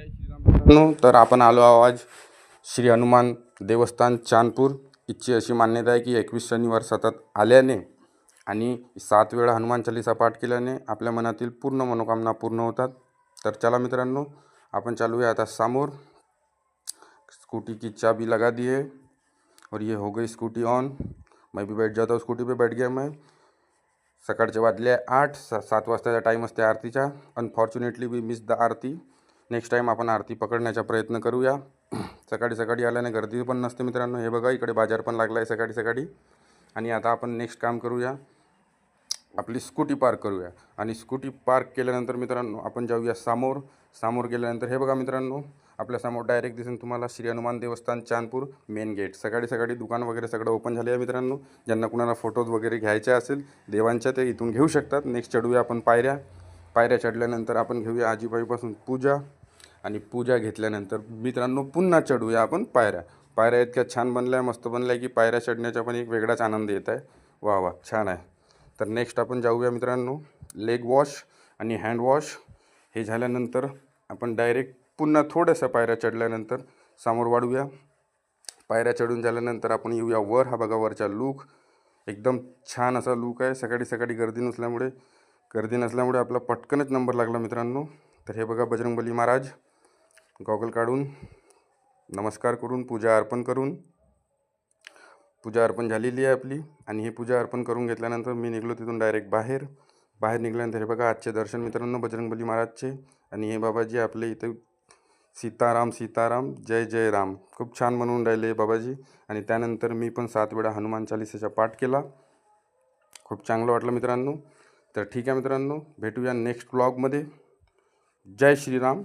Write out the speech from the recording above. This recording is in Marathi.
जय श्रीराम मित्रांनो. तर आपण आलो आहोत आज श्री हनुमान देवस्थान चांदपूर. इथची अशी मान्यता आहे की 21 शनिवार सतत आल्याने आणि 7 वेळा हनुमान चालीसा पाठ केल्याने आपल्या मनातील पूर्ण मनोकामना पूर्ण होतात. तर चला मित्रांनो, आपण चालू है आता समोर. स्कूटी की चाबी लगा दी है और ये हो गई स्कूटी ऑन. मैं भी बैठ जाता हूँ, स्कूटी पे बैठ गया मैं. सकाळचे वाजले 8, 7 वाजताचा टाईम असते आरतीचा. Unfortunately we miss the aarti. Next time आपण आरती पकडण्याचा प्रयत्न करूया. सकाळी सकाळी आल्याने गर्दी पण नसते मित्रांनो. हे बघा, इकडे बाजार पण लागला आहे सकाळी सकाळी. आणि आता आपण नेक्स्ट काम करूया, आपली स्कूटी पार्क करूया. आणि स्कूटी पार्क केल्यानंतर मित्रांनो आपण जाऊया समोर. समोर गेल्यानंतर हे बघा मित्रांनो, आपल्यासमोर डायरेक्ट दिसेल तुम्हाला श्री हनुमान देवस्थान चांदपूर मेन गेट. सकाळी सकाळी दुकान वगैरे सगळं ओपन झाले आहे मित्रांनो. ज्यांना कुणाला फोटोज वगैरे घ्यायचे असेल देवांच्या, ते इथून घेऊ शकतात. नेक्स्ट चढूया आपण पायऱ्या. पायऱ्या चढल्यानंतर आपण घेऊया आजीबाईपासून पूजा. आणि पूजा घेतल्यानंतर मित्रांनो पुन्हा चढूया आपण पायऱ्या. पायऱ्या इतक्या छान बनल्या, मस्त बनल्या की पायऱ्या चढण्याचा पण एक वेगळाच आनंद येत आहे. वा वा, छान आहे. तर नेक्स्ट आपण जाऊया मित्रांनो लेग वॉश आणि हँड वॉश. हे झाल्यानंतर आपण डायरेक्ट पुन्हा थोड्याशा पायऱ्या चढल्यानंतर समोर वाढूया. पायऱ्या चढून झाल्यानंतर आपण येऊया वर. हा बघा वरचा लूक, एकदम छान असा लूक आहे. सकाळी सकाळी गर्दी नसल्यामुळे आपला पटकनच नंबर लागला मित्रांनो. तर हे बघा बजरंगबली महाराज गॉगल काढून नमस्कार करून पूजा अर्पण झालेली आहे आपली. आणि हे पूजा अर्पण करून घेतल्यानंतर मी निघलो तिथून डायरेक्ट बाहेर निघाल्यानंतर हे बघा आजचे दर्शन मित्रांनो बजरंगबली महाराजचे. आणि हे बाबाजी आपले इथे सीताराम जय जय राम खूप छान म्हणून राहिले बाबाजी. आणि त्यानंतर मी पण 7 वेळा हनुमान चालीसाचा पाठ केला. खूप चांगलं वाटलं मित्रांनो. तर ठीक आहे मित्रांनो, भेटूया नेक्स्ट ब्लॉगमध्ये. जय श्रीराम.